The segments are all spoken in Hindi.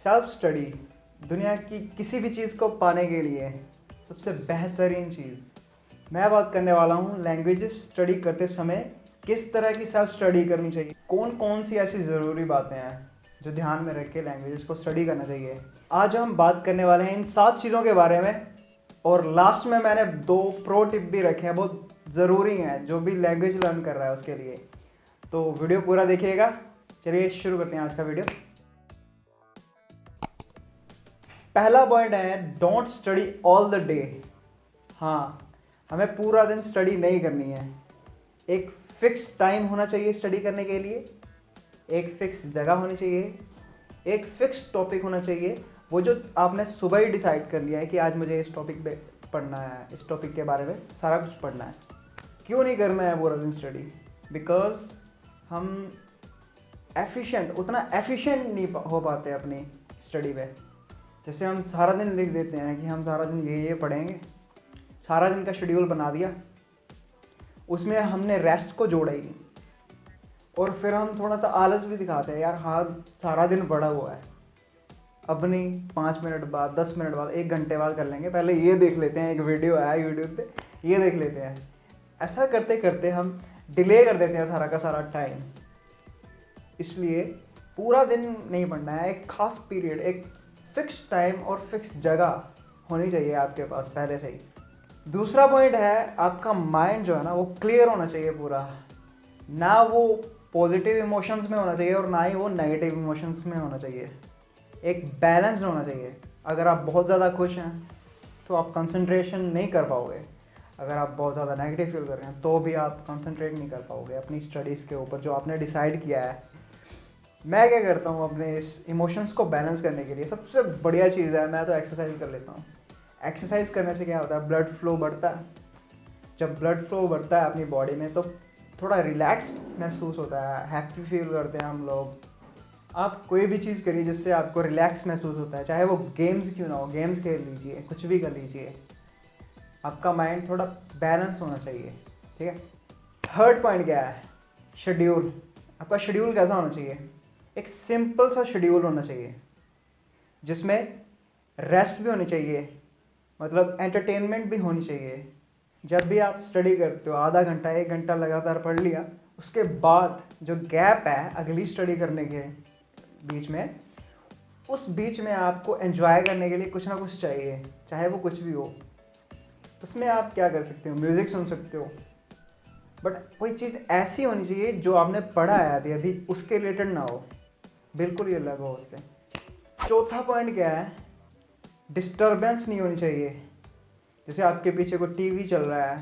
सेल्फ स्टडी दुनिया की किसी भी चीज़ को पाने के लिए सबसे बेहतरीन चीज़। मैं बात करने वाला हूँ लैंग्वेजेस स्टडी करते समय किस तरह की सेल्फ स्टडी करनी चाहिए, कौन कौन सी ऐसी ज़रूरी बातें हैं जो ध्यान में रख के लैंग्वेजेस को स्टडी करना चाहिए। आज हम बात करने वाले हैं इन 7 चीज़ों के बारे में, और लास्ट में मैंने 2 प्रो टिप भी रखे हैं, बहुत ज़रूरी हैं जो भी लैंग्वेज लर्न कर रहा है उसके लिए। तो वीडियो पूरा देखिएगा। चलिए शुरू करते हैं आज का वीडियो। पहला पॉइंट है don't study all the day. हाँ, हमें पूरा दिन स्टडी नहीं करनी है। एक फिक्स टाइम होना चाहिए स्टडी करने के लिए, एक फिक्स जगह होनी चाहिए, एक फिक्स टॉपिक होना चाहिए, वो जो आपने सुबह ही डिसाइड कर लिया है कि आज मुझे इस टॉपिक पे पढ़ना है, इस टॉपिक के बारे में सारा कुछ पढ़ना है। क्यों नहीं करना है पूरा दिन स्टडी? बिकॉज हम उतना एफिशिएंट नहीं हो पाते अपनी स्टडी में। जैसे हम सारा दिन लिख देते हैं कि हम सारा दिन ये पढ़ेंगे, सारा दिन का शेड्यूल बना दिया, उसमें हमने रेस्ट को जोड़ा ही नहीं, और फिर हम थोड़ा सा आलस भी दिखाते हैं, यार हाँ सारा दिन पड़ा हुआ है, अब नहीं 5 मिनट बाद, 10 मिनट बाद, 1 घंटे बाद कर लेंगे, पहले ये देख लेते हैं, एक वीडियो आया यूट्यूब पे, ये देख लेते हैं। ऐसा करते करते हम डिले कर देते हैं सारा का सारा टाइम। इसलिए पूरा दिन नहीं पढ़ना है, एक खास पीरियड, एक फिक्स टाइम और फिक्स जगह होनी चाहिए आपके पास पहले से ही। दूसरा पॉइंट है आपका माइंड जो है ना वो क्लियर होना चाहिए पूरा, ना वो पॉजिटिव इमोशंस में होना चाहिए और ना ही वो नेगेटिव इमोशंस में होना चाहिए। एक बैलेंस होना चाहिए। अगर आप बहुत ज़्यादा खुश हैं तो आप कंसंट्रेशन नहीं कर पाओगे, अगर आप बहुत ज़्यादा नेगेटिव फील कर रहे हैं तो भी आप कंसंट्रेट नहीं कर पाओगे अपनी स्टडीज़ के ऊपर जो आपने डिसाइड किया है। मैं क्या करता हूँ अपने इस इमोशंस को बैलेंस करने के लिए, सबसे बढ़िया चीज़ है, मैं तो एक्सरसाइज कर लेता हूँ। एक्सरसाइज करने से क्या होता है, ब्लड फ्लो बढ़ता है। जब ब्लड फ्लो बढ़ता है अपनी बॉडी में तो थोड़ा रिलैक्स महसूस होता है, हैप्पी फील करते हैं हम लोग। आप कोई भी चीज़ करिए जिससे आपको रिलैक्स महसूस होता है, चाहे वो गेम्स क्यों ना हो, गेम्स खेल लीजिए, कुछ भी कर लीजिए। आपका माइंड थोड़ा बैलेंस होना चाहिए, ठीक है। थर्ड पॉइंट क्या है, शेड्यूल। आपका शेड्यूल कैसा होना चाहिए? एक सिंपल सा शेड्यूल होना चाहिए जिसमें रेस्ट भी होनी चाहिए, मतलब एंटरटेनमेंट भी होनी चाहिए। जब भी आप स्टडी करते हो, आधा घंटा 1 घंटा लगातार पढ़ लिया, उसके बाद जो गैप है अगली स्टडी करने के बीच में, उस बीच में आपको एंजॉय करने के लिए कुछ ना कुछ चाहिए, चाहे वो कुछ भी हो। उसमें आप क्या कर सकते हो, म्यूज़िक सुन सकते हो, बट कोई चीज़ ऐसी होनी चाहिए जो आपने पढ़ा है अभी अभी उसके रिलेटेड ना हो, बिल्कुल ही अलग हो उससे। चौथा पॉइंट क्या है, डिस्टर्बेंस नहीं होनी चाहिए। जैसे आपके पीछे कोई टीवी चल रहा है,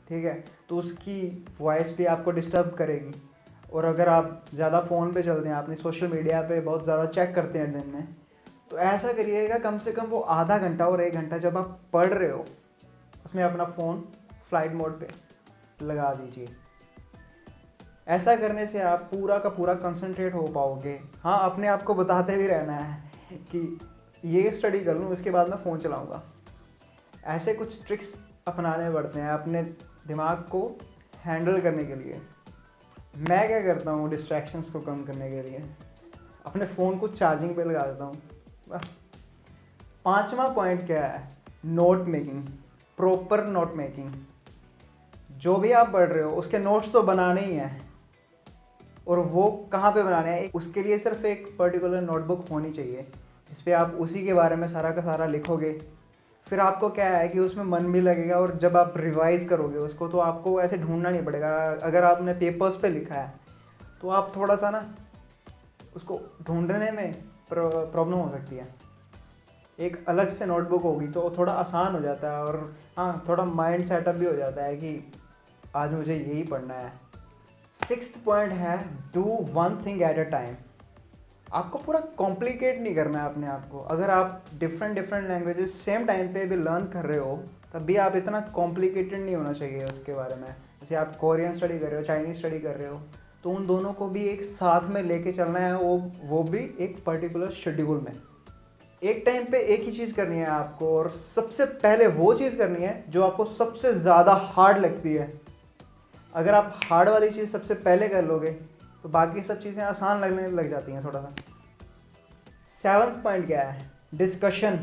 ठीक है, तो उसकी वॉइस भी आपको डिस्टर्ब करेगी। और अगर आप ज़्यादा फ़ोन पे चलते हैं, अपनी सोशल मीडिया पे बहुत ज़्यादा चेक करते हैं दिन में, तो ऐसा करिएगा कम से कम वो आधा घंटा और 1 घंटा जब आप पढ़ रहे हो उसमें अपना फ़ोन फ्लाइट मोड पे लगा दीजिए। ऐसा करने से आप पूरा का पूरा कंसंट्रेट हो पाओगे। हाँ, अपने आप को बताते भी रहना है कि ये स्टडी कर लूँ, इसके बाद मैं फ़ोन चलाऊँगा। ऐसे कुछ ट्रिक्स अपनाने पड़ते हैं अपने दिमाग को हैंडल करने के लिए। मैं क्या करता हूँ डिस्ट्रैक्शंस को कम करने के लिए, अपने फ़ोन को चार्जिंग पे लगा देता हूँ। 5वां पॉइंट क्या है, note making, proper note making. जो भी आप पढ़ रहे हो उसके नोट्स तो बनाने ही हैं, और वो कहाँ पे बनाने हैं, उसके लिए सिर्फ एक पर्टिकुलर नोटबुक होनी चाहिए जिस पे आप उसी के बारे में सारा का सारा लिखोगे। फिर आपको क्या है कि उसमें मन भी लगेगा, और जब आप रिवाइज़ करोगे उसको तो आपको ऐसे ढूंढना नहीं पड़ेगा। अगर आपने पेपर्स पे लिखा है तो आप थोड़ा सा ना उसको ढूंढने में प्रॉब्लम हो सकती है। एक अलग से नोटबुक होगी तो थोड़ा आसान हो जाता है, और हाँ थोड़ा माइंड सेटअप भी हो जाता है कि आज मुझे यही पढ़ना है। 6th पॉइंट है do one thing at a time. आपको पूरा कॉम्प्लिकेट नहीं करना है अपने आप को। अगर आप डिफरेंट लैंग्वेजेस सेम टाइम पे भी लर्न कर रहे हो तब भी आप इतना कॉम्प्लिकेटेड नहीं होना चाहिए उसके बारे में। जैसे आप कोरियन स्टडी कर रहे हो, चाइनीज़ स्टडी कर रहे हो, तो उन दोनों को भी एक साथ में लेके चलना है, वो भी एक पर्टिकुलर शेड्यूल में। एक टाइम पे एक ही चीज़ करनी है आपको, और सबसे पहले वो चीज़ करनी है जो आपको सबसे ज़्यादा हार्ड लगती है। अगर आप हार्ड वाली चीज़ सबसे पहले कर लोगे तो बाकी सब चीज़ें आसान लगने लग जाती हैं थोड़ा सा। 7th पॉइंट क्या है? Discussion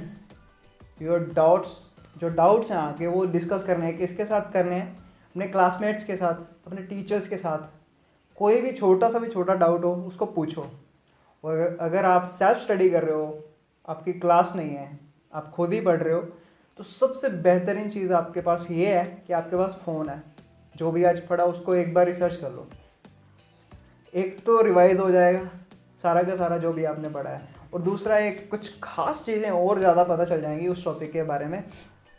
your doubts. जो डाउट्स हैं आपके वो डिस्कस करने हैं। किसके साथ करने हैं? अपने क्लासमेट्स के साथ, अपने टीचर्स के साथ। कोई भी छोटा सा भी छोटा डाउट हो उसको पूछो। और अगर आप सेल्फ स्टडी कर रहे हो, आपकी क्लास नहीं है, आप खुद ही पढ़ रहे हो, तो सबसे बेहतरीन चीज़ आपके पास ये है कि आपके पास फ़ोन है। जो भी आज पढ़ा उसको एक बार रिसर्च कर लो। एक तो रिवाइज हो जाएगा सारा का सारा जो भी आपने पढ़ा है, और दूसरा एक कुछ खास चीज़ें और ज़्यादा पता चल जाएंगी उस टॉपिक के बारे में।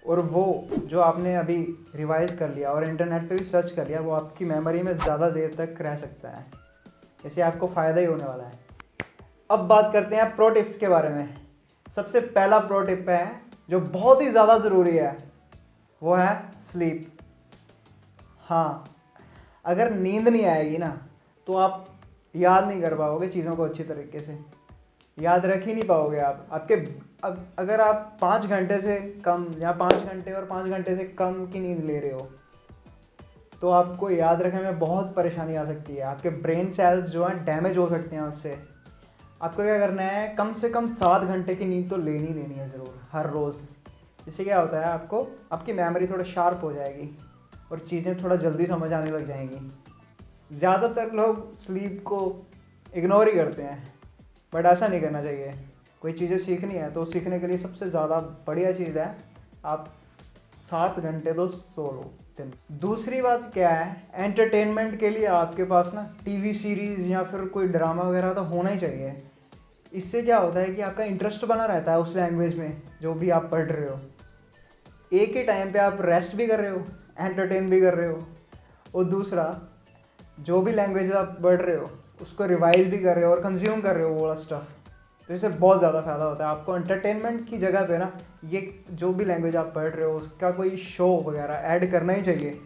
और वो जो आपने अभी रिवाइज कर लिया और इंटरनेट पे भी सर्च कर लिया, वो आपकी मेमोरी में ज़्यादा देर तक रह सकता है। इससे आपको फ़ायदा ही होने वाला है। अब बात करते हैं प्रो टिप्स के बारे में। सबसे पहला प्रो टिप है जो बहुत ही ज़्यादा ज़रूरी है, वो है स्लीप। हाँ, अगर नींद नहीं आएगी ना तो आप याद नहीं कर पाओगे चीज़ों को अच्छी तरीके से, याद रख ही नहीं पाओगे आप। अब अगर आप 5 घंटे से कम या 5 घंटे और 5 घंटे से कम की नींद ले रहे हो तो आपको याद रखने में बहुत परेशानी आ सकती है। आपके ब्रेन सेल्स जो हैं डैमेज हो सकते हैं उससे। आपको क्या करना है, कम से कम 7 घंटे की नींद तो लेनी है ज़रूर हर रोज़। इससे क्या होता है, आपकी मेमोरी थोड़ा शार्प हो जाएगी और चीज़ें थोड़ा जल्दी समझ आने लग जाएंगी। ज़्यादातर लोग स्लीप को इग्नोर ही करते हैं, बट ऐसा नहीं करना चाहिए। कोई चीज़ें सीखनी है तो सीखने के लिए सबसे ज़्यादा बढ़िया चीज़ है आप 7 घंटे तो सो लो दिन। दूसरी बात क्या है, एंटरटेनमेंट के लिए आपके पास ना टीवी सीरीज़ या फिर कोई ड्रामा वगैरह तो होना ही चाहिए। इससे क्या होता है कि आपका इंटरेस्ट बना रहता है उस लैंग्वेज में जो भी आप पढ़ रहे हो। एक ही टाइम पे आप रेस्ट भी कर रहे हो, एंटरटेन भी कर रहे हो, और दूसरा जो भी लैंग्वेज आप पढ़ रहे हो उसको रिवाइज भी कर रहे हो और कंज्यूम कर रहे हो वो वाला स्टफ़। तो इससे बहुत ज़्यादा फ़ायदा होता है आपको। एंटरटेनमेंट की जगह पे ना ये जो भी लैंग्वेज आप पढ़ रहे हो उसका कोई शो वगैरह ऐड करना ही चाहिए।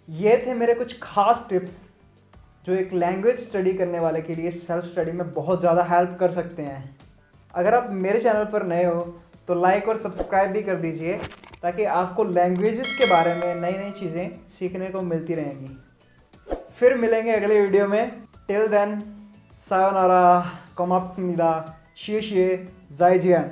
ये थे मेरे कुछ खास टिप्स जो एक लैंग्वेज स्टडी करने वाले के लिए सेल्फ स्टडी में बहुत ज़्यादा हेल्प कर सकते हैं। अगर आप मेरे चैनल पर नए हो तो लाइक और सब्सक्राइब भी कर दीजिए ताकि आपको लैंग्वेजेस के बारे में नई नई चीज़ें सीखने को मिलती रहेंगी। फिर मिलेंगे अगले वीडियो में। टिल देन, सायोनारा, कोमाप्समिदा, शिए शिए, ज़ाइजियन।